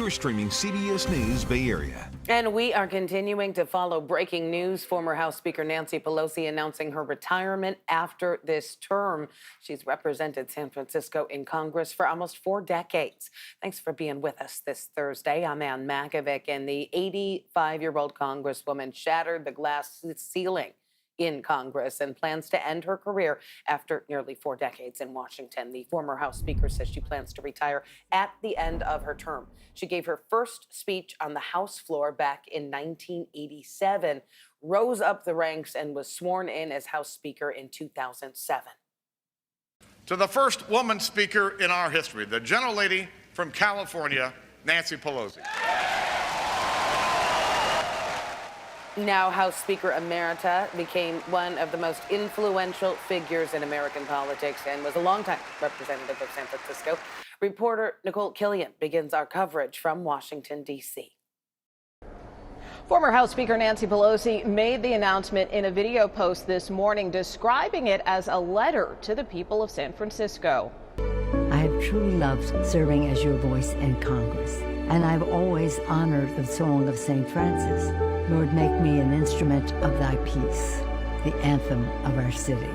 You're streaming CBS News Bay Area. And we are continuing to follow breaking news. Former House Speaker Nancy Pelosi announcing her retirement after this term. She's represented San Francisco in Congress for almost 4 decades. Thanks for being with us this Thursday. I'm Ann Makovic, and the 85-year-old Congresswoman shattered the glass ceiling in Congress and plans to end her career after nearly 4 decades in Washington. The former House Speaker says she plans to retire at the end of her term. She gave her first speech on the House floor back in 1987, rose up the ranks, and was sworn in as House Speaker in 2007. To the first woman speaker in our history, the gentlelady from California, Nancy Pelosi. Now House Speaker Emerita became one of the most influential figures in American politics and was a longtime representative of San Francisco. Reporter Nicole Killian begins our coverage from Washington, D.C. Former House Speaker Nancy Pelosi made the announcement in a video post this morning, describing it as a letter to the people of San Francisco. I have truly loved serving as your voice in Congress, and I've always honored the song of St. Francis. Lord, make me an instrument of thy peace, the anthem of our city.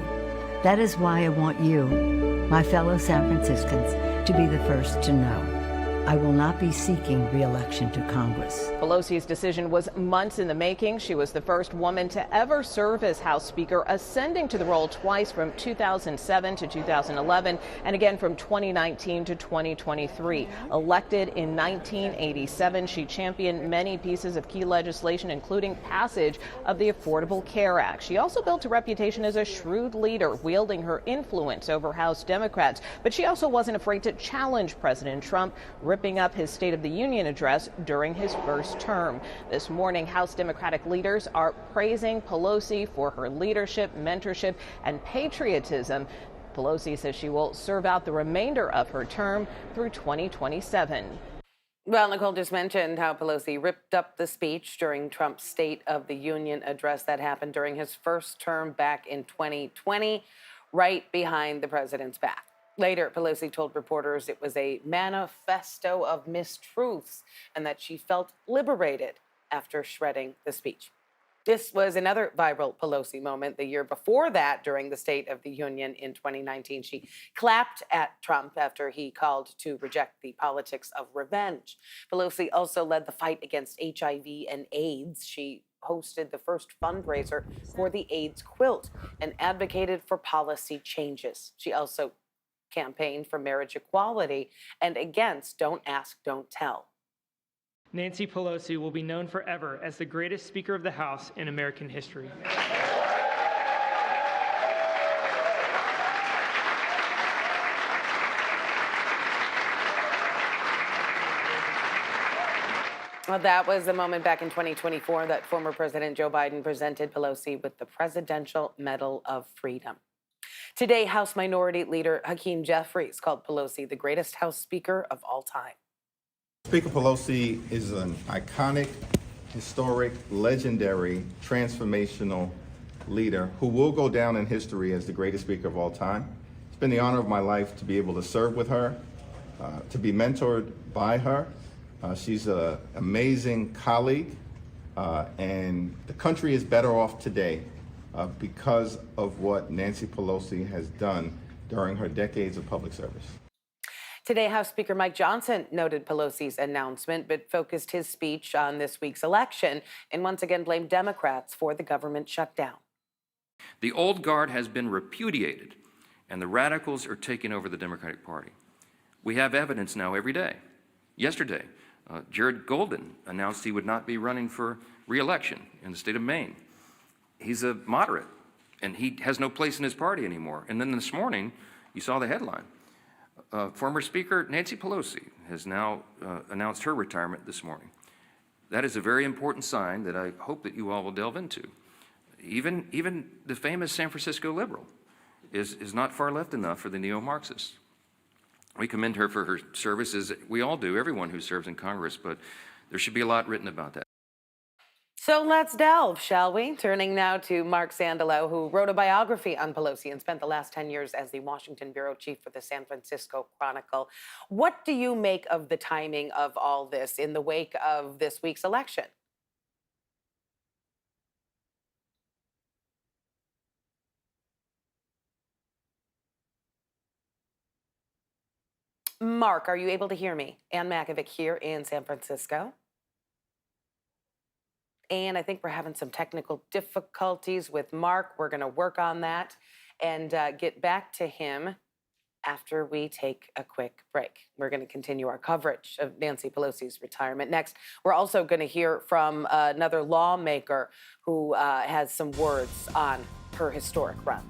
That is why I want you, my fellow San Franciscans, to be the first to know. I will not be seeking re-election to Congress. Pelosi's decision was months in the making. She was the first woman to ever serve as House Speaker, ascending to the role twice from 2007 to 2011 and again from 2019 to 2023. Elected in 1987, she championed many pieces of key legislation, including passage of the Affordable Care Act. She also built a reputation as a shrewd leader, wielding her influence over House Democrats. But she also wasn't afraid to challenge President Trump, ripping up his State of the Union address during his first term. This morning, House Democratic leaders are praising Pelosi for her leadership, mentorship, and patriotism. Pelosi says she will serve out the remainder of her term through 2027. Well, Nicole just mentioned how Pelosi ripped up the speech during Trump's State of the Union address that happened during his first term back in 2020, right behind the president's back. Later, Pelosi told reporters it was a manifesto of mistruths and that she felt liberated after shredding the speech. This was another viral Pelosi moment. The year before that, during the State of the Union in 2019, she clapped at Trump after he called to reject the politics of revenge. Pelosi also led the fight against HIV and AIDS. She hosted the first fundraiser for the AIDS quilt and advocated for policy changes. She also campaigned for marriage equality and against Don't Ask, Don't Tell. Nancy Pelosi will be known forever as the greatest Speaker of the House in American history. Well, that was the moment back in 2024 that former President Joe Biden presented Pelosi with the Presidential Medal of Freedom. Today, House Minority Leader Hakeem Jeffries called Pelosi the greatest House Speaker of all time. Speaker Pelosi is an iconic, historic, legendary, transformational leader who will go down in history as the greatest Speaker of all time. It's been the honor of my life to be able to serve with her, to be mentored by her. She's an amazing colleague, and the country is better off today because of what Nancy Pelosi has done during her decades of public service. Today, House Speaker Mike Johnson noted Pelosi's announcement, but focused his speech on this week's election and once again blamed Democrats for the government shutdown. The old guard has been repudiated, and the radicals are taking over the Democratic Party. We have evidence now every day. Yesterday, Jared Golden announced he would not be running for re-election in the state of Maine. He's a moderate, and he has no place in his party anymore. And then this morning, you saw the headline. Former Speaker Nancy Pelosi has now announced her retirement this morning. That is a very important sign that I hope that you all will delve into. Even the famous San Francisco liberal is not far left enough for the neo-Marxists. We commend her for her services. We all do, everyone who serves in Congress, but there should be a lot written about that. So let's delve, shall we? Turning now to Mark Sandalow, who wrote a biography on Pelosi and spent the last 10 years as the Washington bureau chief for the San Francisco Chronicle. What do you make of the timing of all this in the wake of this week's election? Mark, are you able to hear me? Ann Makovic here in San Francisco. And I think we're having some technical difficulties with Mark. We're going to work on that and get back to him after we take a quick break. We're going to continue our coverage of Nancy Pelosi's retirement. Next, we're also going to hear from another lawmaker who has some words on her historic run.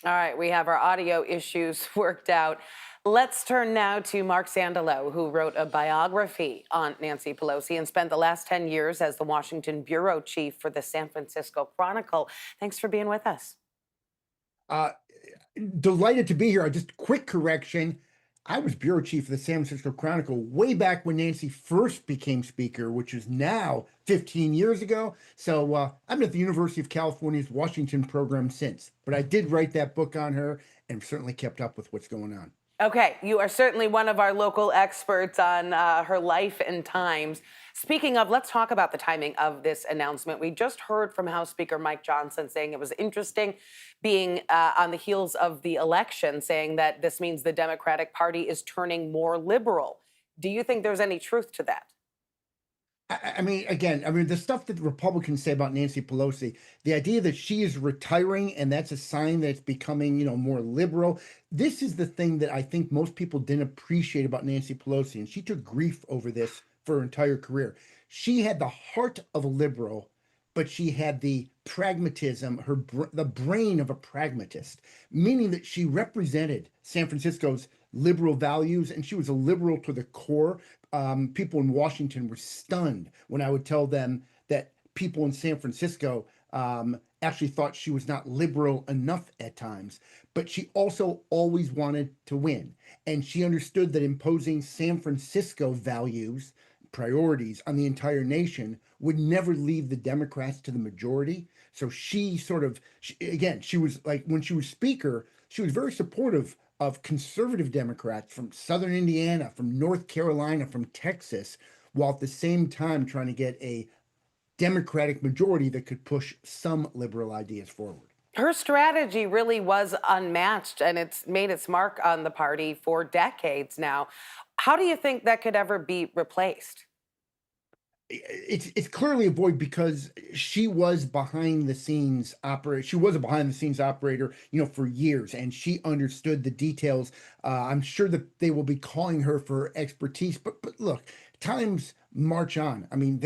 All right, we have our audio issues worked out. Let's turn now to Mark Sandalow, who wrote a biography on Nancy Pelosi and spent the last 10 years as the Washington bureau chief for the San Francisco Chronicle. Thanks for being with us. Delighted to be here. Just quick correction. I was bureau chief of the San Francisco Chronicle way back when Nancy first became speaker, which is now 15 years ago. So I've been at the University of California's Washington program since. But I did write that book on her and certainly kept up with what's going on. Okay, you are certainly one of our local experts on her life and times. Speaking of, let's talk about the timing of this announcement. We just heard from House Speaker Mike Johnson saying it was interesting being on the heels of the election, saying that this means the Democratic Party is turning more liberal. Do you think there's any truth to that? I mean, again, the stuff that the Republicans say about Nancy Pelosi, the idea that she is retiring and that's a sign that it's becoming, more liberal. This is the thing that I think most people didn't appreciate about Nancy Pelosi. And she took grief over this for her entire career. She had the heart of a liberal, but she had the pragmatism, the brain of a pragmatist, meaning that she represented San Francisco's liberal values, and she was a liberal to the core. People in Washington were stunned when I would tell them that people in San Francisco actually thought she was not liberal enough at times. But she also always wanted to win. And she understood that imposing San Francisco values, priorities on the entire nation would never leave the Democrats to the majority. So she sort of, she was like, when she was speaker, she was very supportive of conservative Democrats from Southern Indiana, from North Carolina, from Texas, while at the same time trying to get a Democratic majority that could push some liberal ideas forward. Her strategy really was unmatched, and it's made its mark on the party for decades now. How do you think that could ever be replaced? It's clearly a void because she was behind the scenes operator. She was a behind the scenes operator, for years, and she understood the details. I'm sure that they will be calling her for expertise, but look, times march on. I mean,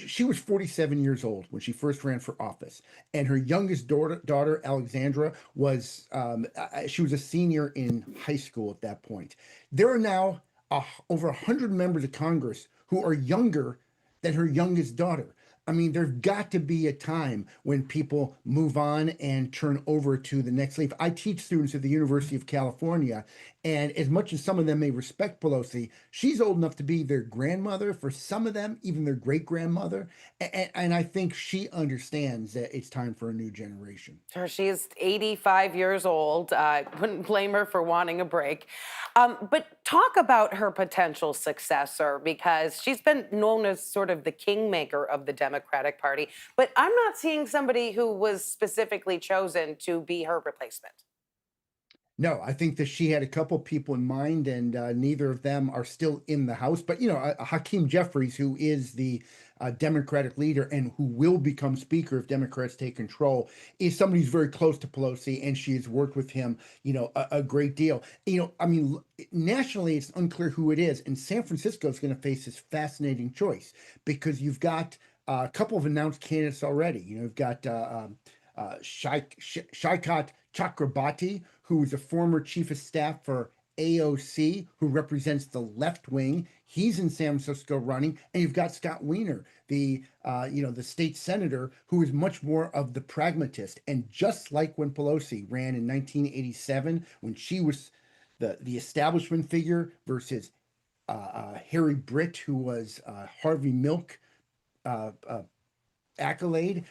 she was 47 years old when she first ran for office, and her youngest daughter Alexandra was she was a senior in high school at that point. There are now over 100 members of Congress who are younger than her youngest daughter. I mean, there's got to be a time when people move on and turn over to the next leaf. I teach students at the University of California, and as much as some of them may respect Pelosi, she's old enough to be their grandmother, for some of them, even their great-grandmother. And I think she understands that it's time for a new generation. Sure, she is 85 years old. I wouldn't blame her for wanting a break. But talk about her potential successor, because she's been known as sort of the kingmaker of the Democratic Party. But I'm not seeing somebody who was specifically chosen to be her replacement. No, I think that she had a couple people in mind, and neither of them are still in the House. But, Hakeem Jeffries, who is the Democratic leader and who will become Speaker if Democrats take control, is somebody who's very close to Pelosi, and she has worked with him, a great deal. I mean, nationally, it's unclear who it is. And San Francisco is going to face this fascinating choice because you've got a couple of announced candidates already. You've got Shaikat Chakrabarti, who is a former chief of staff for AOC, who represents the left wing. He's in San Francisco running, and you've got Scott Wiener, the state senator, who is much more of the pragmatist. And just like when Pelosi ran in 1987, when she was the establishment figure versus Harry Britt, who was Harvey Milk accolade.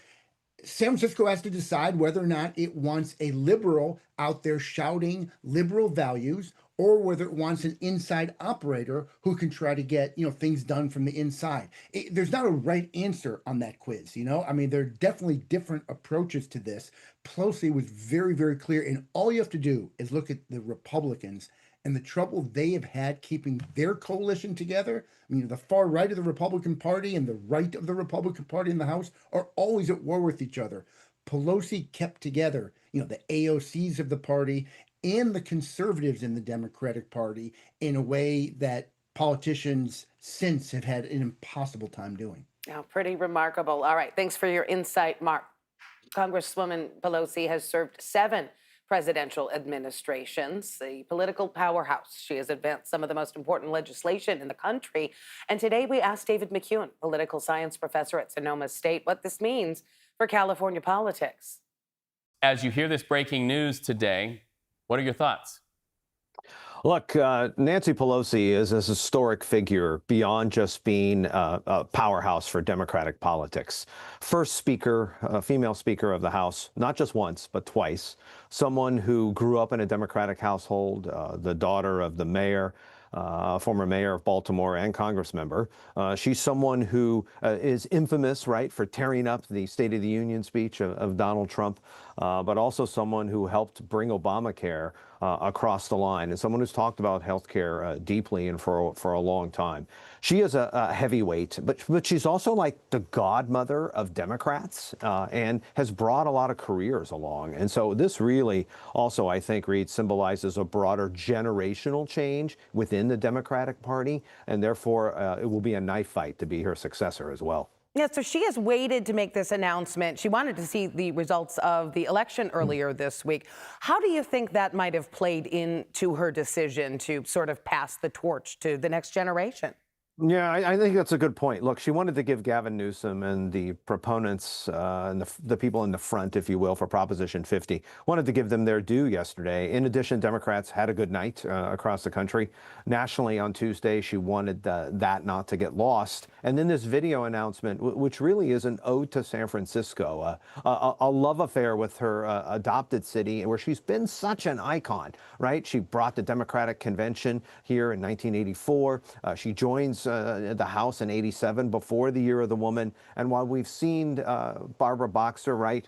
San Francisco has to decide whether or not it wants a liberal out there shouting liberal values, or whether it wants an inside operator who can try to get things done from the inside. There's not a right answer on that quiz. I mean, there are definitely different approaches to this. Pelosi was very, very clear, and all you have to do is look at the Republicans and the trouble they have had keeping their coalition together. I mean, the far right of the Republican Party and the right of the Republican Party in the House are always at war with each other. Pelosi kept together, the AOCs of the party and the conservatives in the Democratic Party in a way that politicians since have had an impossible time doing. Oh, pretty remarkable. All right, thanks for your insight, Mark. Congresswoman Pelosi has served 7 presidential administrations, the political powerhouse. She has advanced some of the most important legislation in the country. And today we asked David McEwen, political science professor at Sonoma State, what this means for California politics. As you hear this breaking news today, what are your thoughts? Look, Nancy Pelosi is a historic figure beyond just being a powerhouse for Democratic politics. First speaker, female speaker of the House, not just once, but twice. Someone who grew up in a Democratic household, the daughter of the mayor, former mayor of Baltimore and Congress member. She's someone who is infamous, right, for tearing up the State of the Union speech of Donald Trump, but also someone who helped bring Obamacare across the line, and someone who's talked about health care deeply and for a long time. She is a heavyweight, but she's also like the godmother of Democrats and has brought a lot of careers along. And so this really also, I think, Reed, symbolizes a broader generational change within the Democratic Party, and therefore it will be a knife fight to be her successor as well. Yeah, so she has waited to make this announcement. She wanted to see the results of the election earlier this week. How do you think that might have played into her decision to sort of pass the torch to the next generation? Yeah, I think that's a good point. Look, she wanted to give Gavin Newsom and the proponents and the people in the front, if you will, for Proposition 50, wanted to give them their due yesterday. In addition, Democrats had a good night across the country. Nationally on Tuesday, she wanted that not to get lost. And then this video announcement, which really is an ode to San Francisco, a love affair with her adopted city, where she's been such an icon, right? She brought the Democratic Convention here in 1984. She joins the House in '87 before the Year of the Woman. And while we've seen Barbara Boxer, right,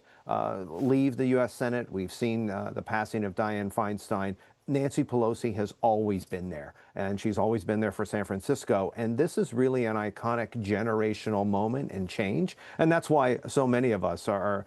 leave the U.S. Senate, we've seen the passing of Dianne Feinstein, Nancy Pelosi has always been there, and she's always been there for San Francisco. And this is really an iconic generational moment and change. And that's why so many of us are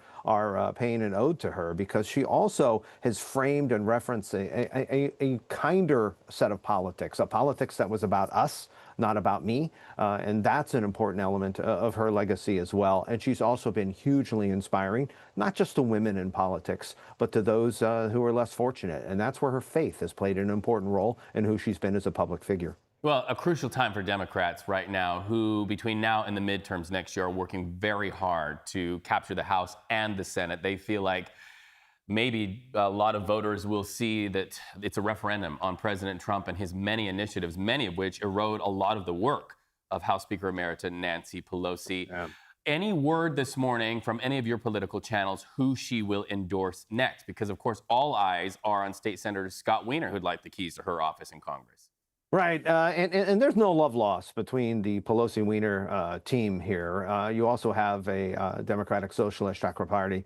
paying an ode to her, because she also has framed and referenced a kinder set of politics, a politics that was about us, not about me. And that's an important element of her legacy as well. And she's also been hugely inspiring, not just to women in politics, but to those who are less fortunate. And that's where her faith has played an important role in who she's been as a public figure. Well, a crucial time for Democrats right now, who between now and the midterms next year are working very hard to capture the House and the Senate. They feel like maybe a lot of voters will see that it's a referendum on President Trump and his many initiatives, many of which erode a lot of the work of House Speaker Emerita Nancy Pelosi. Yeah. Any word this morning from any of your political channels who she will endorse next? Because, of course, all eyes are on State Senator Scott Wiener, who'd like the keys to her office in Congress. Right, and there's no love lost between the Pelosi-Wiener team here. You also have a Democratic Socialist Chakrabarti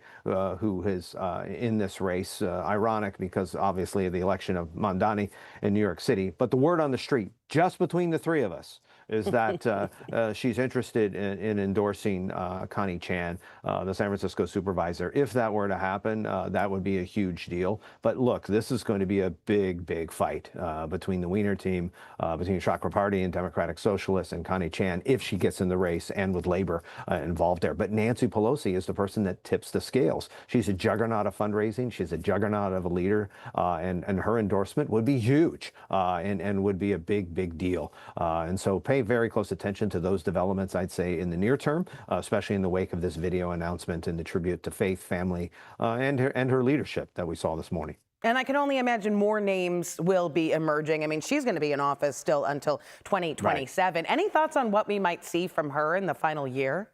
who is in this race. Ironic, because obviously of the election of Mamdani in New York City. But the word on the street, just between the three of us, is that she's interested in endorsing Connie Chan, the San Francisco supervisor. If that were to happen, that would be a huge deal. But look, this is going to be a big, big fight between the Wiener team, between Chakrabarti and Democratic Socialists and Connie Chan, if she gets in the race, and with labor involved there. But Nancy Pelosi is the person that tips the scales. She's a juggernaut of fundraising. She's a juggernaut of a leader, and her endorsement would be huge and would be a big, big deal. And so pay very close attention to those developments, I'd say, in the near term, especially in the wake of this video announcement and the tribute to faith, family, and her leadership that we saw this morning. And I can only imagine more names will be emerging. I mean, she's going to be in office still until 2027. Right. Any thoughts on what we might see from her in the final year?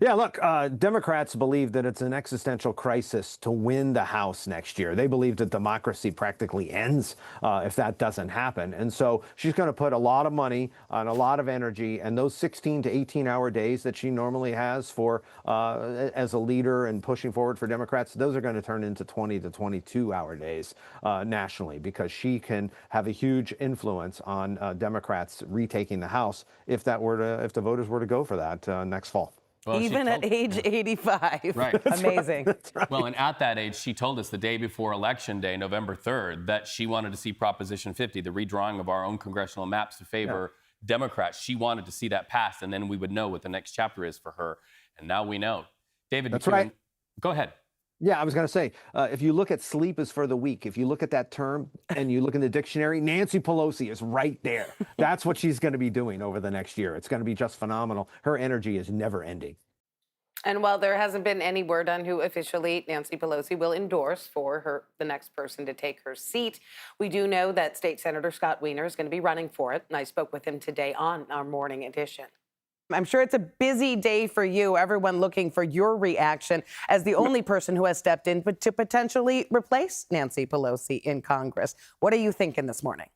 Yeah, look, Democrats believe that it's an existential crisis to win the House next year. They believe that democracy practically ends if that doesn't happen. And so she's going to put a lot of money and a lot of energy, and those 16 to 18-hour days that she normally has for as a leader and pushing forward for Democrats, those are going to turn into 20 to 22-hour days nationally, because she can have a huge influence on Democrats retaking the House if the voters were to go for that next fall. Well, even at age 85. Right. Amazing. That's right. Well, and at that age, she told us the day before Election Day, November 3rd, that she wanted to see Proposition 50, the redrawing of our own congressional maps to favor Democrats. She wanted to see that passed, and then we would know what the next chapter is for her. And now we know. David, that's right. Go ahead. Yeah, I was going to say, if you look at sleep is for the weak, if you look at that term and you look in the dictionary, Nancy Pelosi is right there. That's what she's going to be doing over the next year. It's going to be just phenomenal. Her energy is never ending. And while there hasn't been any word on who officially Nancy Pelosi will endorse for the next person to take her seat, we do know that State Senator Scott Wiener is going to be running for it. And I spoke with him today on our morning edition. I'm sure it's a busy day for you, everyone looking for your reaction as the only person who has stepped in to potentially replace Nancy Pelosi in Congress. What are you thinking this morning?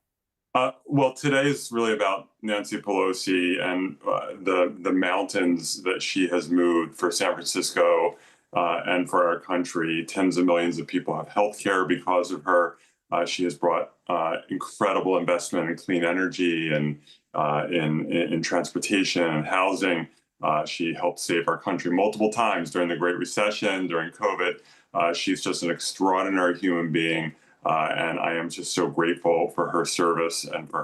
Well, today is really about Nancy Pelosi and the mountains that she has moved for San Francisco and for our country. Tens of millions of people have health care because of her. She has brought incredible investment in clean energy and in transportation and housing. She helped save our country multiple times during the Great Recession, during COVID. She's just an extraordinary human being. And I am just so grateful for her service and for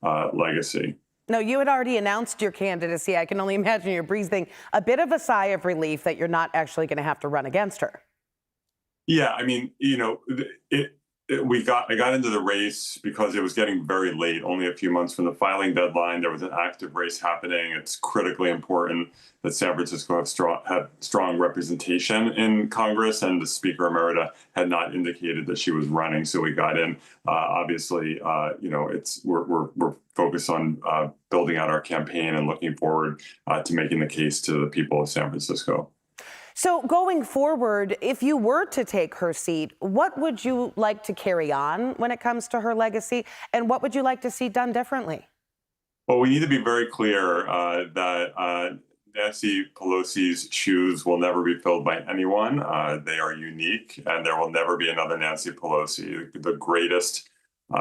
her legacy. No, you had already announced your candidacy. I can only imagine you're breathing a bit of a sigh of relief that you're not actually going to have to run against her. Yeah, I mean, I got into the race because it was getting very late, only a few months from the filing deadline. There was an active race happening. It's critically important that San Francisco have strong representation in Congress, and the Speaker Emerita had not indicated that she was running, so we got in. Obviously, we're focused on building out our campaign and looking forward to making the case to the people of San Francisco. So going forward, if you were to take her seat, what would you like to carry on when it comes to her legacy? And what would you like to see done differently? Well, we need to be very clear that Nancy Pelosi's shoes will never be filled by anyone. They are unique, and there will never be another Nancy Pelosi, the greatest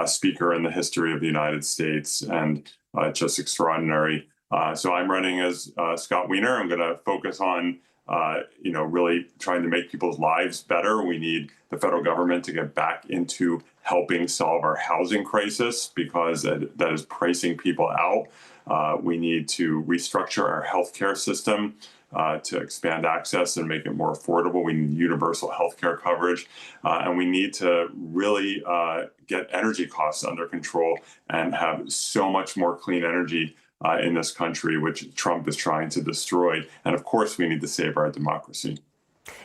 speaker in the history of the United States, and just extraordinary. So I'm running as Scott Wiener. I'm going to focus on really trying to make people's lives better. We need the federal government to get back into helping solve our housing crisis because that is pricing people out. We need to restructure our healthcare system to expand access and make it more affordable. We need universal healthcare coverage. And we need to really get energy costs under control and have so much more clean energy in this country, which Trump is trying to destroy. And of course, we need to save our democracy.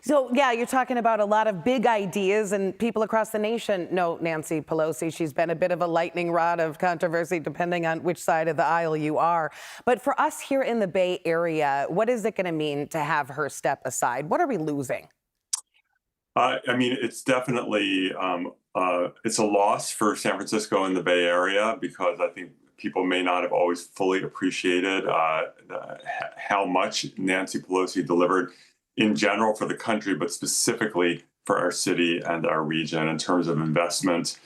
So, yeah, you're talking about a lot of big ideas, and people across the nation know Nancy Pelosi. She's been a bit of a lightning rod of controversy, depending on which side of the aisle you are. But for us here in the Bay Area, what is it going to mean to have her step aside? What are we losing? I mean, it's definitely it's a loss for San Francisco and the Bay Area because I think people may not have always fully appreciated how much Nancy Pelosi delivered in general for the country, but specifically for our city and our region in terms of investment,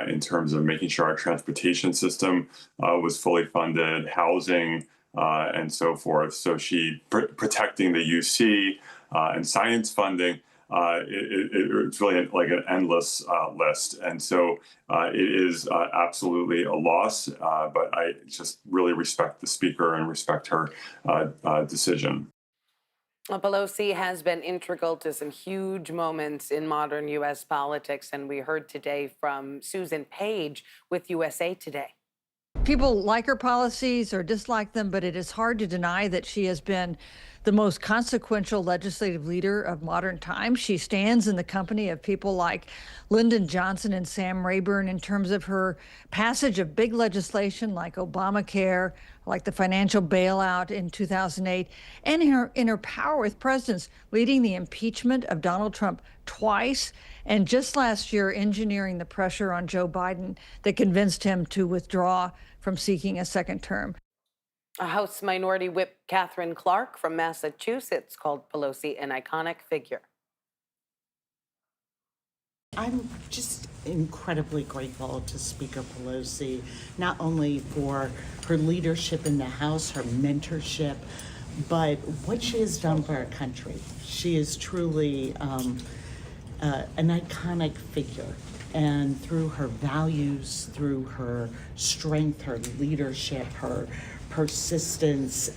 in terms of making sure our transportation system was fully funded, housing, and so forth. So she protecting the UC and science funding. It's really like an endless list. And so it is absolutely a loss, but I just really respect the speaker and respect her decision. Well, Pelosi has been integral to some huge moments in modern U.S. politics, and we heard today from Susan Page with USA Today. People like her policies or dislike them, but it is hard to deny that she has been the most consequential legislative leader of modern times. She stands in the company of people like Lyndon Johnson and Sam Rayburn in terms of her passage of big legislation like Obamacare, like the financial bailout in 2008, and in her power with presidents, leading the impeachment of Donald Trump twice, and just last year engineering the pressure on Joe Biden that convinced him to withdraw from seeking a second term. A House Minority Whip Catherine Clark from Massachusetts called Pelosi an iconic figure. I'm just incredibly grateful to Speaker Pelosi, not only for her leadership in the House, her mentorship, but what she has done for our country. She is truly an iconic figure. And through her values, through her strength, her leadership, her persistence,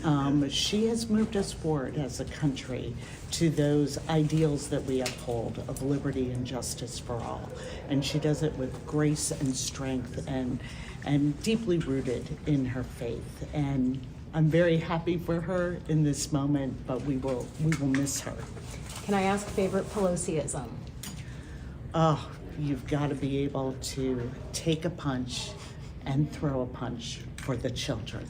she has moved us forward as a country to those ideals that we uphold of liberty and justice for all. And she does it with grace and strength and deeply rooted in her faith. And I'm very happy for her in this moment, but we will miss her. Can I ask favorite Pelosiism? Oh, you've got to be able to take a punch and throw a punch for the children.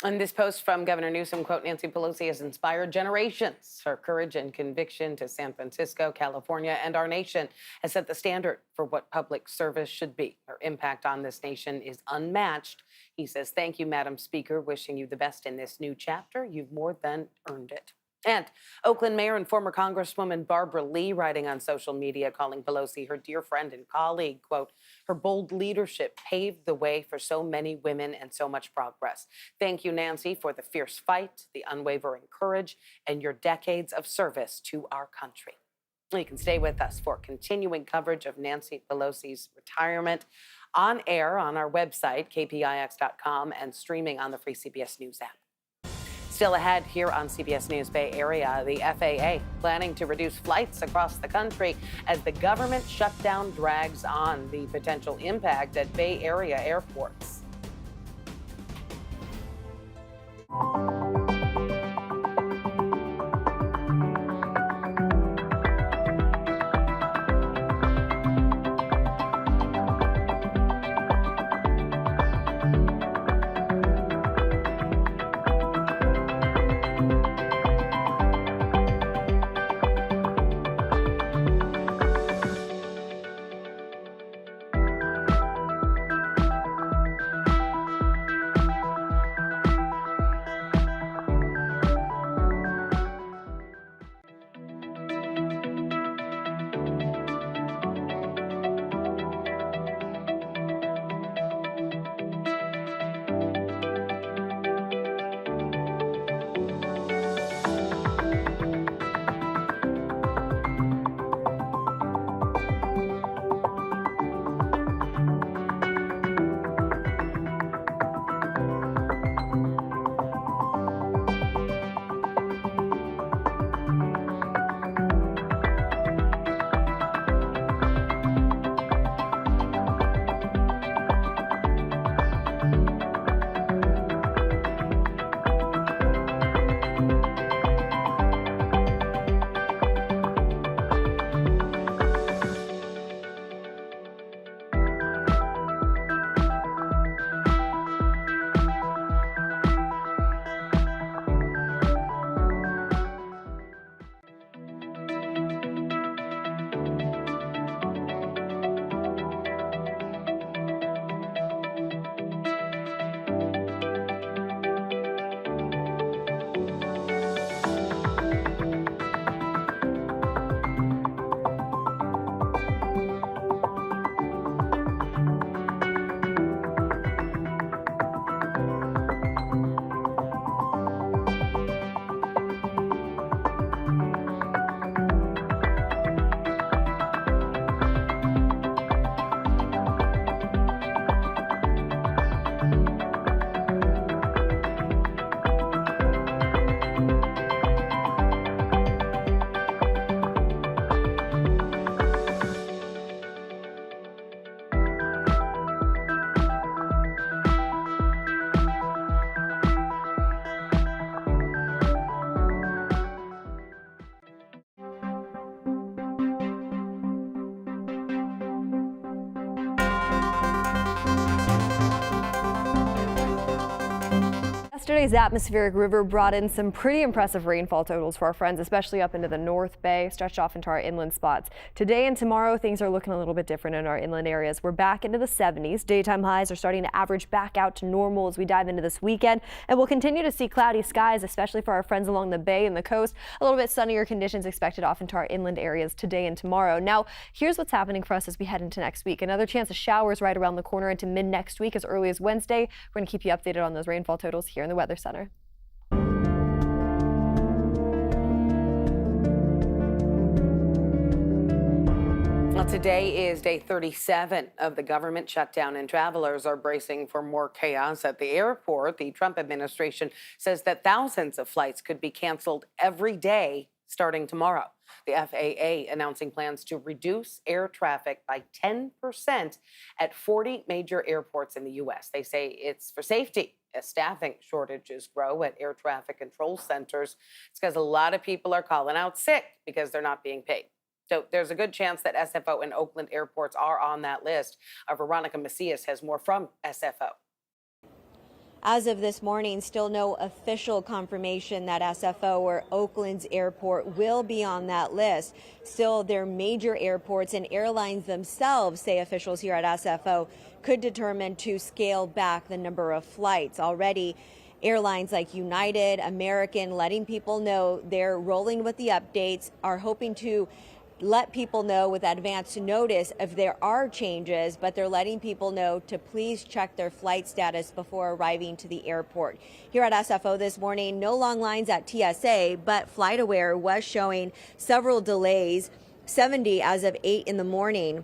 On this post from Governor Newsom, quote, Nancy Pelosi has inspired generations. Her courage and conviction to San Francisco, California, and our nation has set the standard for what public service should be. Her impact on this nation is unmatched. He says, thank you, Madam Speaker, wishing you the best in this new chapter. You've more than earned it. And Oakland Mayor and former Congresswoman Barbara Lee writing on social media, calling Pelosi her dear friend and colleague, quote, her bold leadership paved the way for so many women and so much progress. Thank you, Nancy, for the fierce fight, the unwavering courage, and your decades of service to our country. You can stay with us for continuing coverage of Nancy Pelosi's retirement. on air on our website, kpix.com, and streaming on the free CBS News app. Still ahead here on CBS News Bay Area, the FAA planning to reduce flights across the country as the government shutdown drags on, the potential impact at Bay Area airports. Yesterday's atmospheric river brought in some pretty impressive rainfall totals for our friends, especially up into the North Bay, stretched off into our inland spots. Today and tomorrow, things are looking a little bit different in our inland areas. We're back into the 70s. Daytime highs are starting to average back out to normal as we dive into this weekend, and we'll continue to see cloudy skies, especially for our friends along the bay and the coast. A little bit sunnier conditions expected off into our inland areas today and tomorrow. Now, here's what's happening for us as we head into next week. Another chance of showers right around the corner into mid next week as early as Wednesday. We're going to keep you updated on those rainfall totals here in the Weather Center. Well, today is day 37 of the government shutdown, and travelers are bracing for more chaos at the airport. The Trump administration says that thousands of flights could be canceled every day starting tomorrow. The FAA announcing plans to reduce air traffic by 10% at 40 major airports in the U.S. They say it's for safety as staffing shortages grow at air traffic control centers. It's because a lot of people are calling out sick because they're not being paid. So there's a good chance that SFO and Oakland airports are on that list. Veronica Macias has more from SFO. As of this morning, still no official confirmation that SFO or Oakland's airport will be on that list. Still, their major airports and airlines themselves, say officials here at SFO, could determine to scale back the number of flights. Already, airlines like United, American, letting people know they're rolling with the updates, are hoping to let people know with advance notice if there are changes, but they're letting people know to please check their flight status before arriving to the airport. Here at SFO this morning, no long lines at TSA, but FlightAware was showing several delays, 70 as of 8 in the morning.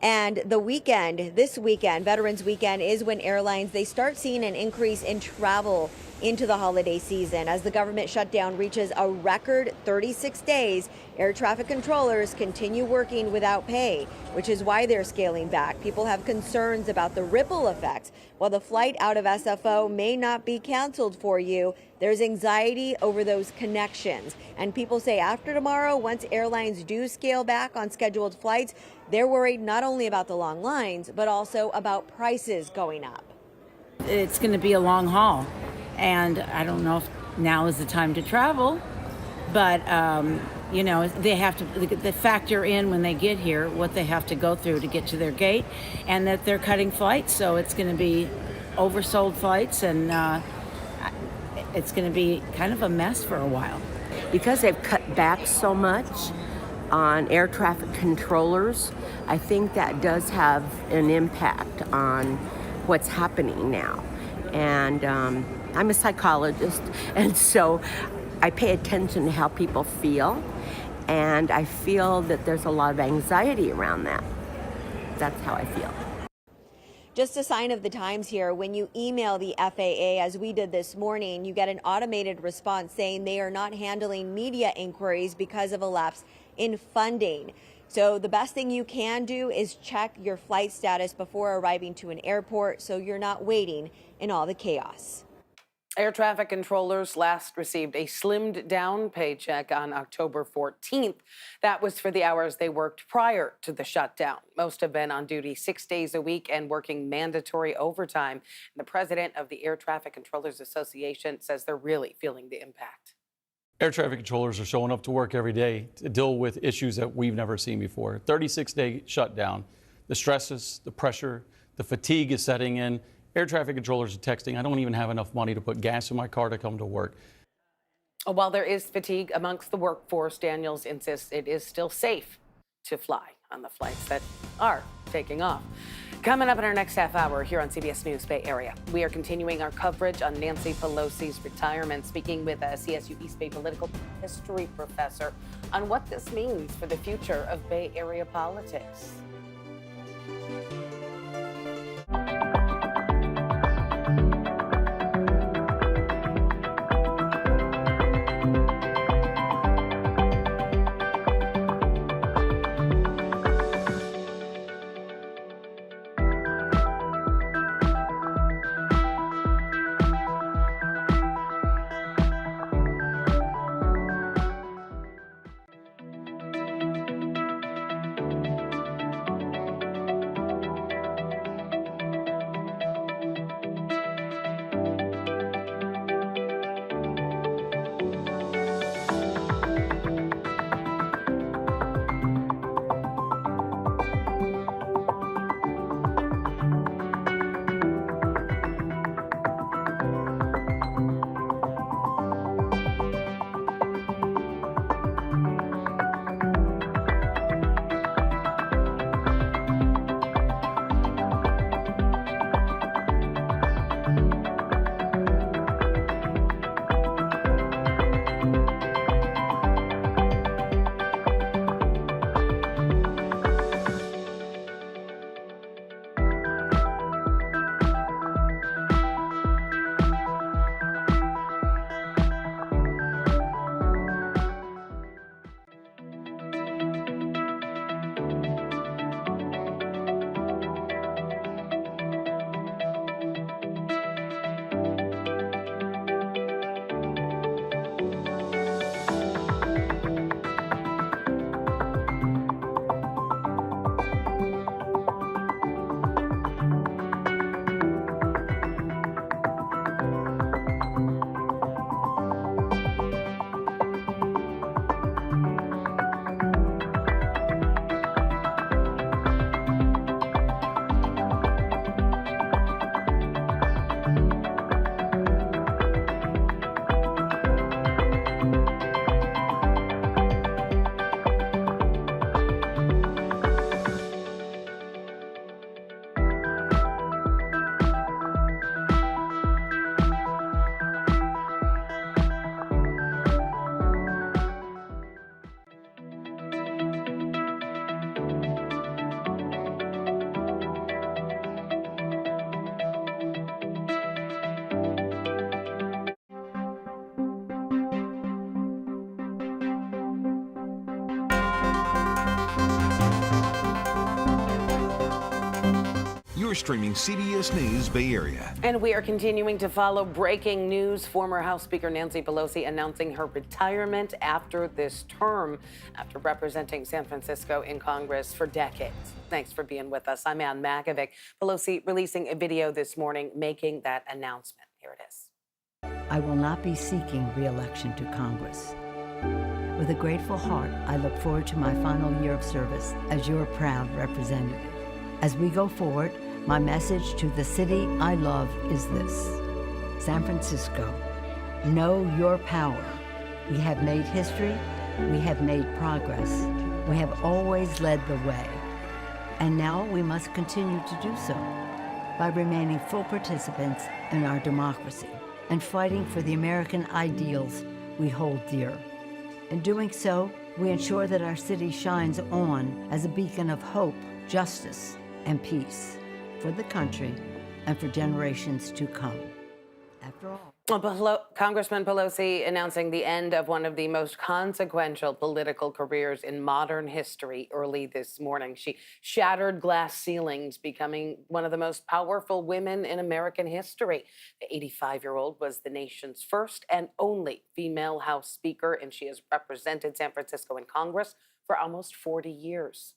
And this weekend, Veterans Weekend, is when airlines, they start seeing an increase in travel into the holiday season. As the government shutdown reaches a record 36 days, air traffic controllers continue working without pay, which is why they're scaling back. People have concerns about the ripple effects. While the flight out of SFO may not be canceled for you, there's anxiety over those connections. And people say after tomorrow, once airlines do scale back on scheduled flights, they're worried not only about the long lines, but also about prices going up. It's going to be a long haul. And I don't know if now is the time to travel, but, they have to factor in when they get here what they have to go through to get to their gate, and that they're cutting flights. So it's going to be oversold flights, and it's going to be kind of a mess for a while. Because they've cut back so much on air traffic controllers, I think that does have an impact on what's happening now. And I'm a psychologist, and so I pay attention to how people feel, and I feel that there's a lot of anxiety around that. That's how I feel. Just a sign of the times here, when you email the FAA, as we did this morning, you get an automated response saying they are not handling media inquiries because of a lapse in funding. So the best thing you can do is check your flight status before arriving to an airport so you're not waiting in all the chaos. Air traffic controllers last received a slimmed down paycheck on October 14th. That was for the hours they worked prior to the shutdown. Most have been on duty 6 days a week and working mandatory overtime. The president of the Air Traffic Controllers Association says they're really feeling the impact. Air traffic controllers are showing up to work every day to deal with issues that we've never seen before. 36-day shutdown. The stresses, the pressure, the fatigue is setting in. Air traffic controllers are texting, I don't even have enough money to put gas in my car to come to work. While there is fatigue amongst the workforce, Daniels insists it is still safe to fly on the flights that are taking off. Coming up in our next half hour here on CBS News Bay Area, we are continuing our coverage on Nancy Pelosi's retirement, speaking with a CSU East Bay political history professor on what this means for the future of Bay Area politics. streaming CBS News Bay Area. And we are continuing to follow breaking news. Former House Speaker Nancy Pelosi announcing her retirement after this term, after representing San Francisco in Congress for decades. Thanks for being with us. I'm Ann Makovic. Pelosi releasing a video this morning making that announcement. Here it is. I will not be seeking re-election to Congress. With a grateful heart, I look forward to my final year of service as your proud representative. As we go forward, my message to the city I love is this: San Francisco, know your power. We have made history, we have made progress, we have always led the way. And now we must continue to do so by remaining full participants in our democracy and fighting for the American ideals we hold dear. In doing so, we ensure that our city shines on as a beacon of hope, justice, and peace for the country and for generations to come. After all, Congressman Pelosi announcing the end of one of the most consequential political careers in modern history early this morning. She shattered glass ceilings, becoming one of the most powerful women in American history. The 85-year-old was the nation's first and only female House Speaker, and she has represented San Francisco in Congress for almost 40 years.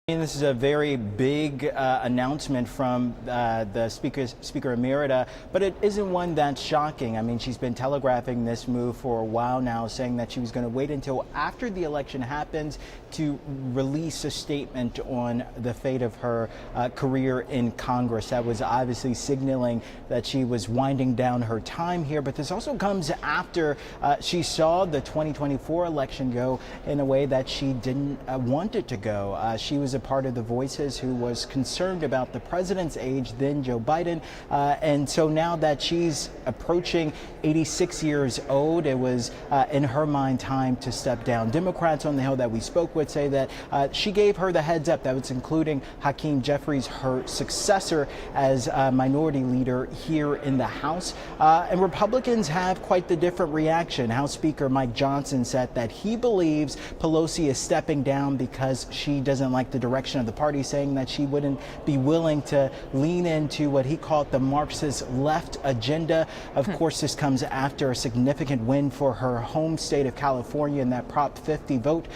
This is a very big announcement from the Speaker Emerita, but it isn't one that's shocking. I mean, she's been telegraphing this move for a while now, saying that she was going to wait until after the election happens to release a statement on the fate of her career in Congress. That was obviously signaling that she was winding down her time here, but this also comes after she saw the 2024 election go in a way that she didn't want it to go. She was a part of the voices who was concerned about the president's age, then Joe Biden. And so now that she's approaching 86 years old, it was in her mind time to step down. Democrats on the Hill that we spoke with say that she gave her the heads up. That was including Hakeem Jeffries, her successor as minority leader here in the House. And Republicans have quite the different reaction. House Speaker Mike Johnson said that he believes Pelosi is stepping down because she doesn't like the direction of the party, saying that she wouldn't be willing to lean into what he called the Marxist left agenda. Of course, this comes after a significant win for her home state of California in that Prop 50 vote.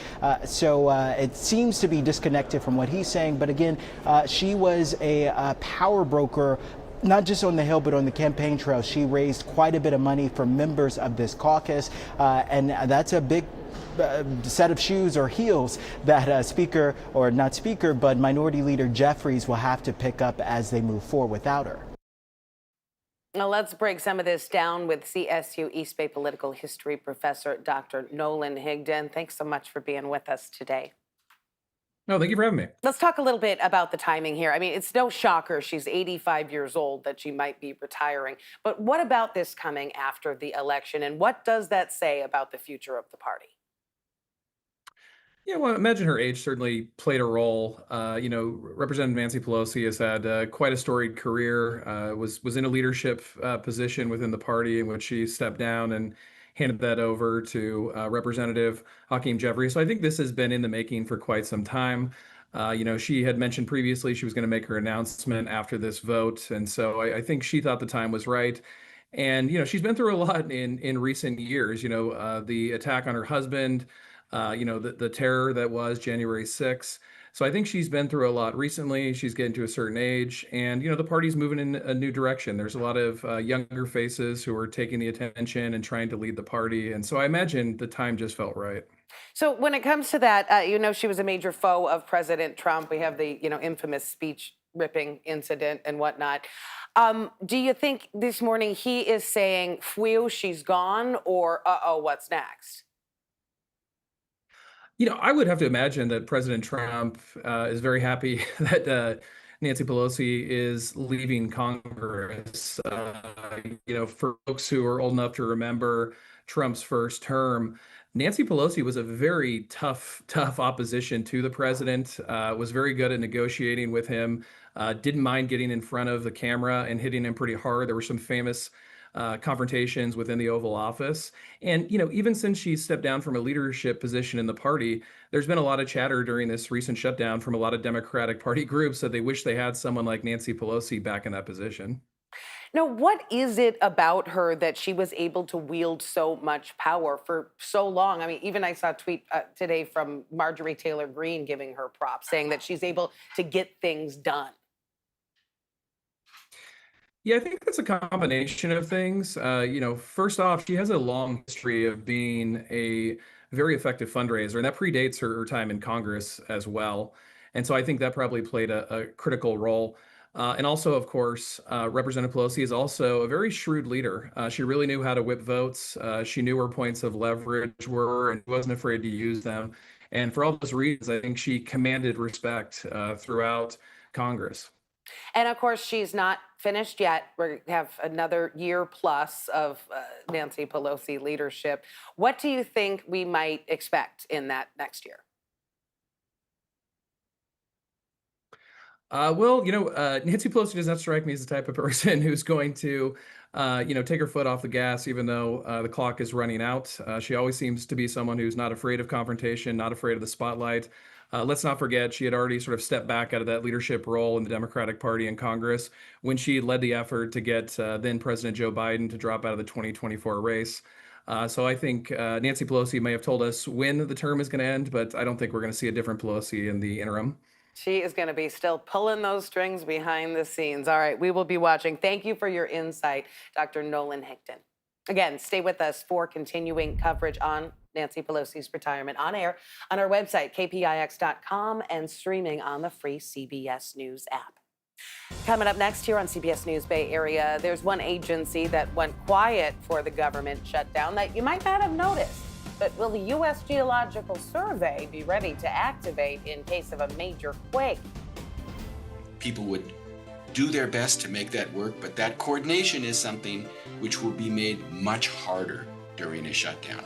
So it seems to be disconnected from what he's saying. But again, she was a power broker, not just on the Hill, but on the campaign trail. She raised quite a bit of money for members of this caucus, and that's a big set of shoes or heels that Speaker, or not Speaker, but Minority Leader Jeffries will have to pick up as they move forward without her. Now let's break some of this down with CSU East Bay political history professor Dr. Nolan Higdon. Thanks so much for being with us today. No, thank you for having me. Let's talk a little bit about the timing here. I mean, it's no shocker she's 85 years old that she might be retiring. But what about this coming after the election, and what does that say about the future of the party? Yeah, well, imagine her age certainly played a role. Representative Nancy Pelosi has had quite a storied career. Was in a leadership position within the party in which she stepped down and handed that over to Representative Hakeem Jeffries. So I think this has been in the making for quite some time. She had mentioned previously she was going to make her announcement after this vote, and so I think she thought the time was right. And she's been through a lot in recent years. The attack on her husband. The terror that was January 6th. So I think she's been through a lot recently. She's getting to a certain age, and the party's moving in a new direction. There's a lot of younger faces who are taking the attention and trying to lead the party, and so I imagine the time just felt right. So when it comes to that, she was a major foe of President Trump. We have the infamous speech ripping incident and whatnot. Do you think this morning he is saying, "Phew, she's gone," or "Uh-oh, what's next"? I would have to imagine that President Trump is very happy that Nancy Pelosi is leaving Congress. For folks who are old enough to remember Trump's first term, Nancy Pelosi was a very tough opposition to the president, was very good at negotiating with him, didn't mind getting in front of the camera and hitting him pretty hard. There were some famous confrontations within the Oval Office. And, even since she stepped down from a leadership position in the party, there's been a lot of chatter during this recent shutdown from a lot of Democratic Party groups that they wish they had someone like Nancy Pelosi back in that position. Now, what is it about her that she was able to wield so much power for so long? I mean, even I saw a tweet today from Marjorie Taylor Greene giving her props, saying that she's able to get things done. Yeah, I think it's a combination of things. First off, she has a long history of being a very effective fundraiser, and that predates her time in Congress as well. And so I think that probably played a critical role. And also, of course, Representative Pelosi is also a very shrewd leader. She really knew how to whip votes. She knew where points of leverage were and wasn't afraid to use them. And for all those reasons, I think she commanded respect throughout Congress. And of course, she's not finished yet. We have another year plus of Nancy Pelosi leadership. What do you think we might expect in that next year? Nancy Pelosi does not strike me as the type of person who's going to, take her foot off the gas, even though the clock is running out. She always seems to be someone who's not afraid of confrontation, not afraid of the spotlight. Let's not forget, she had already sort of stepped back out of that leadership role in the Democratic Party in Congress when she led the effort to get then President Joe Biden to drop out of the 2024 race. So I think Nancy Pelosi may have told us when the term is going to end, but I don't think we're going to see a different Pelosi in the interim. She is going to be still pulling those strings behind the scenes. All right, we will be watching. Thank you for your insight, Dr. Nolan Higdon. Again, stay with us for continuing coverage on Nancy Pelosi's retirement on air on our website, kpix.com, and streaming on the free CBS News app. Coming up next here on CBS News Bay Area, there's one agency that went quiet for the government shutdown that you might not have noticed. But will the U.S. Geological Survey be ready to activate in case of a major quake? People would do their best to make that work, but that coordination is something which will be made much harder during a shutdown.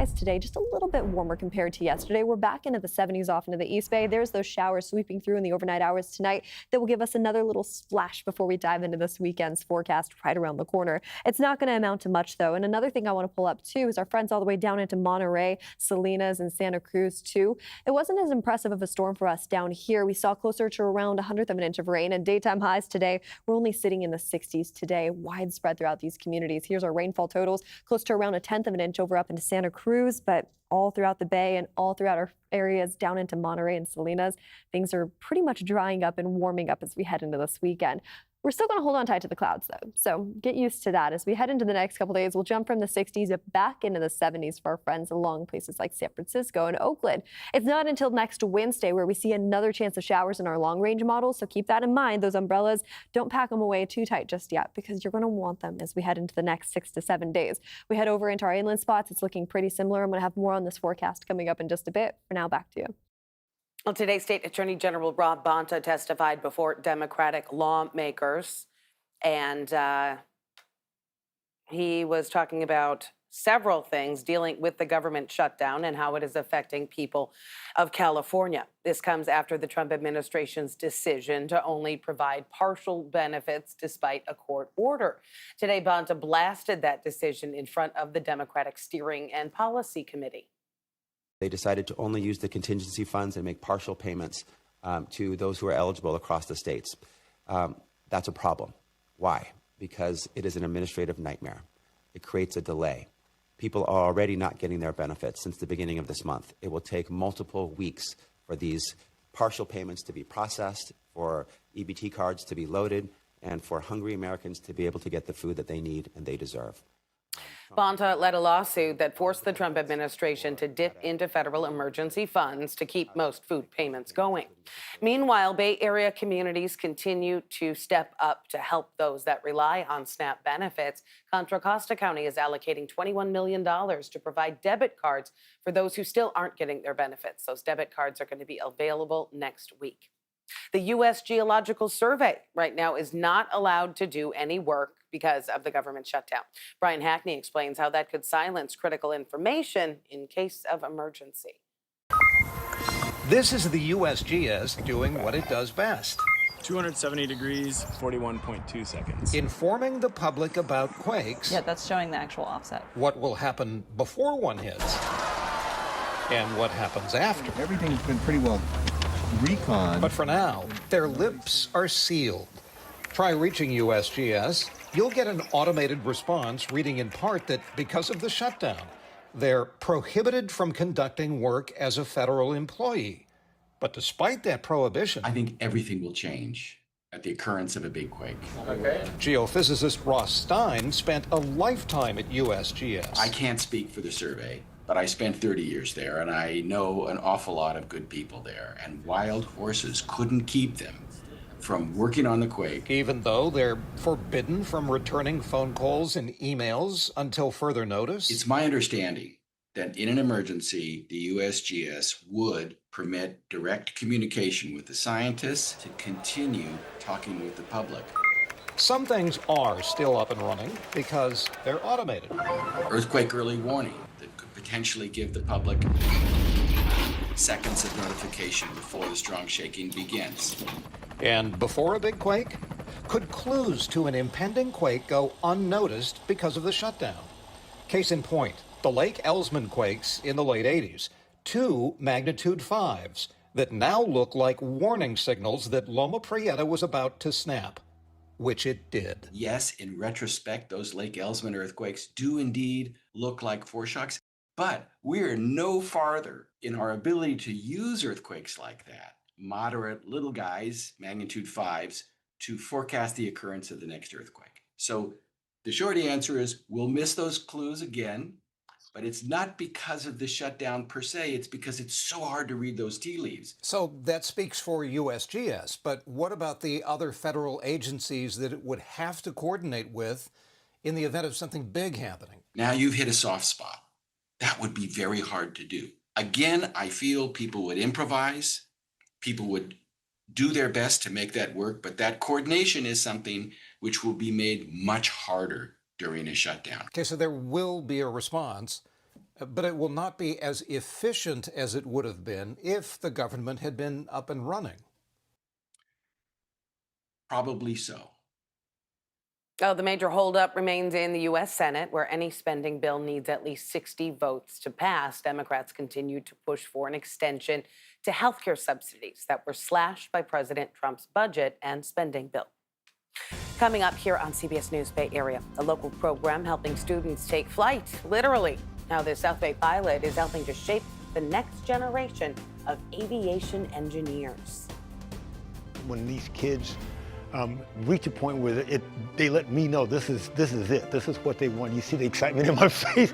highs today just a little bit warmer compared to yesterday. We're back into the 70s off into the East Bay. There's those showers sweeping through in the overnight hours tonight that will give us another little splash before we dive into this weekend's forecast right around the corner. It's not going to amount to much, though. And another thing I want to pull up, too, is our friends all the way down into Monterey, Salinas, and Santa Cruz, too. It wasn't as impressive of a storm for us down here. We saw closer to around 1/100 of an inch of rain, and daytime highs today, we're only sitting in the 60s today, widespread throughout these communities. Here's our rainfall totals, close to around 1/10 of an inch over up into Santa Cruz, but all throughout the Bay and all throughout our areas down into Monterey and Salinas, things are pretty much drying up and warming up as we head into this weekend. We're still going to hold on tight to the clouds, though, so get used to that. As we head into the next couple days, we'll jump from the 60s back into the 70s for our friends along places like San Francisco and Oakland. It's not until next Wednesday where we see another chance of showers in our long-range models, so keep that in mind. Those umbrellas, don't pack them away too tight just yet because you're going to want them as we head into the next 6 to 7 days. We head over into our inland spots. It's looking pretty similar. I'm going to have more on this forecast coming up in just a bit. For now, back to you. Well, today, State Attorney General Rob Bonta testified before Democratic lawmakers, and he was talking about several things dealing with the government shutdown and how it is affecting people of California. This comes after the Trump administration's decision to only provide partial benefits despite a court order. Today, Bonta blasted that decision in front of the Democratic Steering and Policy Committee. They decided to only use the contingency funds and make partial payments to those who are eligible across the states. That's a problem. Why? Because it is an administrative nightmare. It creates a delay. People are already not getting their benefits since the beginning of this month. It will take multiple weeks for these partial payments to be processed, for EBT cards to be loaded, and for hungry Americans to be able to get the food that they need and they deserve. Bonta led a lawsuit that forced the Trump administration to dip into federal emergency funds to keep most food payments going. Meanwhile, Bay Area communities continue to step up to help those that rely on SNAP benefits. Contra Costa County is allocating $21 million to provide debit cards for those who still aren't getting their benefits. Those debit cards are going to be available next week. The U.S. Geological Survey right now is not allowed to do any work because of the government shutdown. Brian Hackney explains how that could silence critical information in case of emergency. This is the USGS doing what it does best. 270 degrees, 41.2 seconds. Informing the public about quakes. Yeah, that's showing the actual offset. What will happen before one hits and what happens after. Everything's been pretty well recon. But for now, their lips are sealed. Try reaching USGS. You'll get an automated response reading in part that because of the shutdown, they're prohibited from conducting work as a federal employee. But despite that prohibition, I think everything will change at the occurrence of a big quake. Okay. Geophysicist Ross Stein spent a lifetime at USGS. I can't speak for the survey, but I spent 30 years there, and I know an awful lot of good people there, and wild horses couldn't keep them from working on the quake. Even though they're forbidden from returning phone calls and emails until further notice? It's my understanding that in an emergency, the USGS would permit direct communication with the scientists to continue talking with the public. Some things are still up and running because they're automated. Earthquake early warning that could potentially give the public seconds of notification before the strong shaking begins. And before a big quake, could clues to an impending quake go unnoticed because of the shutdown? Case in point, the Lake Elsman quakes in the late 80s, 2 magnitude 5s that now look like warning signals that Loma Prieta was about to snap, which it did. Yes, in retrospect, those Lake Elsman earthquakes do indeed look like foreshocks, but we're no farther in our ability to use earthquakes like that, moderate little guys, magnitude 5s, to forecast the occurrence of the next earthquake. So the short answer is we'll miss those clues again, but it's not because of the shutdown per se, it's because it's so hard to read those tea leaves. So that speaks for USGS, but what about the other federal agencies that it would have to coordinate with in the event of something big happening? Now you've hit a soft spot. That would be very hard to do. Again, I feel people would improvise, people would do their best to make that work, but that coordination is something which will be made much harder during a shutdown. Okay, so there will be a response, But it will not be as efficient as it would have been if the government had been up and running. Probably so. Oh, the major holdup remains in the U.S. Senate, where any spending bill needs at least 60 votes to pass. Democrats continue to push for an extension to health care subsidies that were slashed by President Trump's budget and spending bill. Coming up here on CBS News Bay Area, a local program helping students take flight, literally. How the South Bay pilot is helping to shape the next generation of aviation engineers. When these kids reach a point where they let me know this is it. This is what they want. You see the excitement in my face.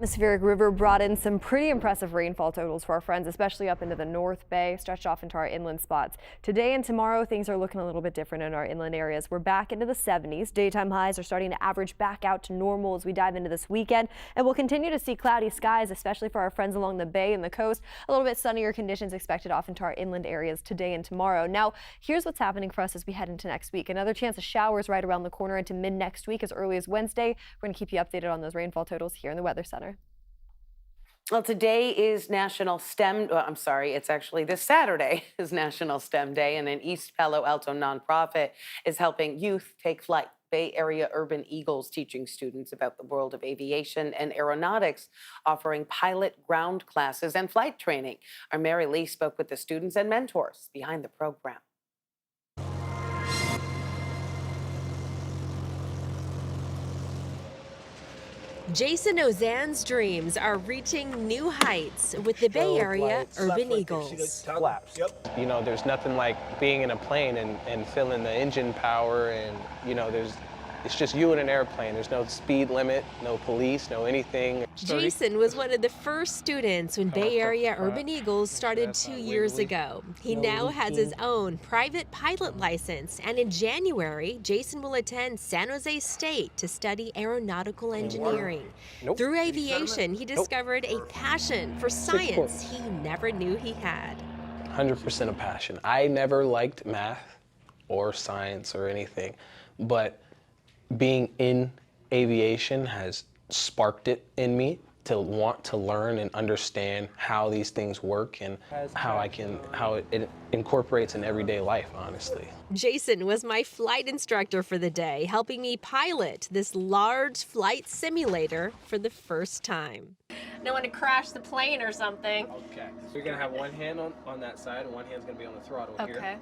Atmospheric river brought in some pretty impressive rainfall totals for our friends, especially up into the North Bay, stretched off into our inland spots. Today and tomorrow, things are looking a little bit different in our inland areas. We're back into the 70s. Daytime highs are starting to average back out to normal as we dive into this weekend. And we'll continue to see cloudy skies, especially for our friends along the bay and the coast. A little bit sunnier conditions expected off into our inland areas today and tomorrow. Now, here's what's happening for us as we head into next week. Another chance of showers right around the corner into mid next week as early as Wednesday. We're going to keep you updated on those rainfall totals here in the Weather Center. Well, today is National STEM, it's actually this Saturday is National STEM Day, and an East Palo Alto nonprofit is helping youth take flight. Bay Area Urban Eagles teaching students about the world of aviation and aeronautics, offering pilot ground classes and flight training. Our Mary Lee spoke with the students and mentors behind the program. Jason Ozan's dreams are reaching new heights with the Bay Area Urban Eagles. You know, there's nothing like being in a plane and feeling the engine power, and, you know, there's It's just you in an airplane. There's no speed limit, no police, no anything. Jason was one of the first students when Bay Area Urban Eagles started 2 years ago. He now has his own private pilot license, and in January, Jason will attend San Jose State to study aeronautical engineering. Through aviation, he discovered a passion for science he never knew he had. 100% a passion. I never liked math or science or anything, but being in aviation has sparked it in me to want to learn and understand how these things work and how it incorporates in everyday life, honestly. Jason was my flight instructor for the day, helping me pilot this large flight simulator for the first time. No one to crash the plane or something. Okay, so you're gonna have one hand on that side and one hand's gonna be on the throttle here. Okay.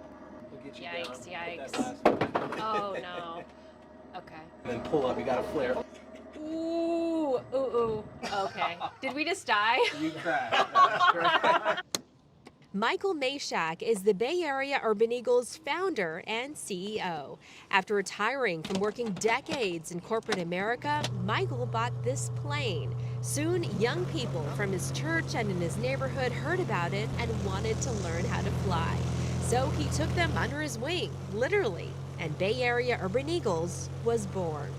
We'll get you Yikes, down. yikes. Oh no. Okay. And then pull up, you gotta flare. Ooh, ooh, ooh. Okay. Did we just die? You crashed. Michael Mashak is the Bay Area Urban Eagles founder and CEO. After retiring from working decades in corporate America, Michael bought this plane. Soon, young people from his church and in his neighborhood heard about it and wanted to learn how to fly. So he took them under his wing, literally, and Bay Area Urban Eagles was born.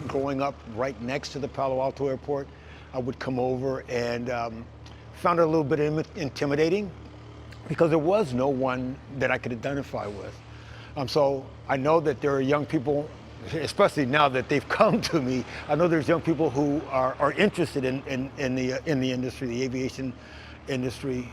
Growing up right next to the Palo Alto airport, I would come over and found it a little bit intimidating because there was no one that I could identify with. So I know that there are young people, especially now that they've come to me, I know there's young people who are interested in the industry, the aviation industry,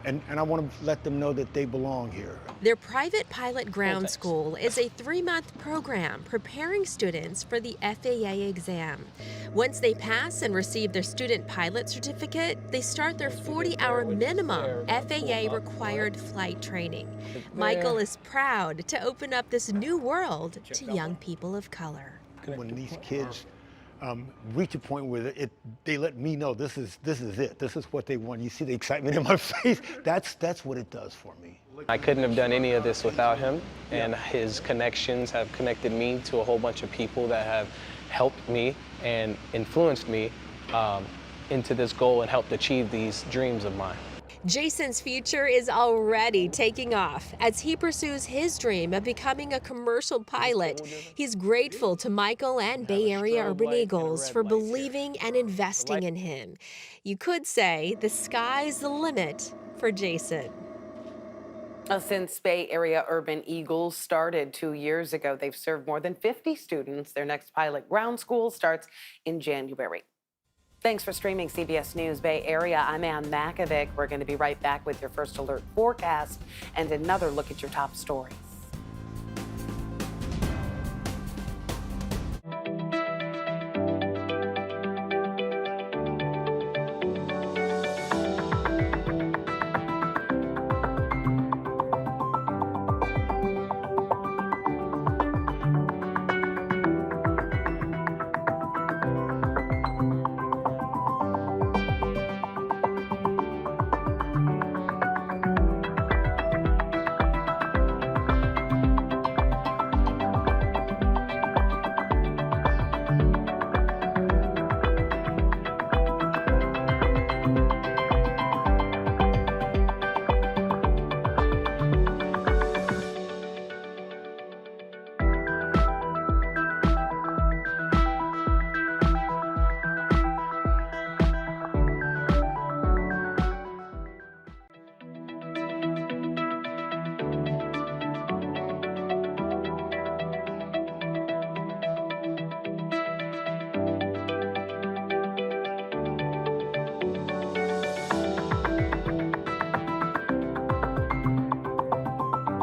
and I want to let them know that they belong here. Their private pilot ground school is a 3-month program preparing students for the FAA exam. Once they pass and receive their student pilot certificate, they start their 40-hour minimum FAA-required flight training. Michael is proud to open up this new world to young people of color. When these kids reach a point where they let me know this is it. This is what they want. You see the excitement in my face. That's what it does for me. I couldn't have done any of this without him, and his connections have connected me to a whole bunch of people that have helped me and influenced me into this goal and helped achieve these dreams of mine. Jason's future is already taking off as he pursues his dream of becoming a commercial pilot. He's grateful to Michael and Bay Area Urban Eagles for believing and investing in him. You could say the sky's the limit for Jason. Since Bay Area Urban Eagles started 2 years ago, they've served more than 50 students. Their next pilot ground school starts in January. Thanks for streaming CBS News Bay Area. I'm Ann Makovic. We're going to be right back with your First Alert forecast and another look at your top story.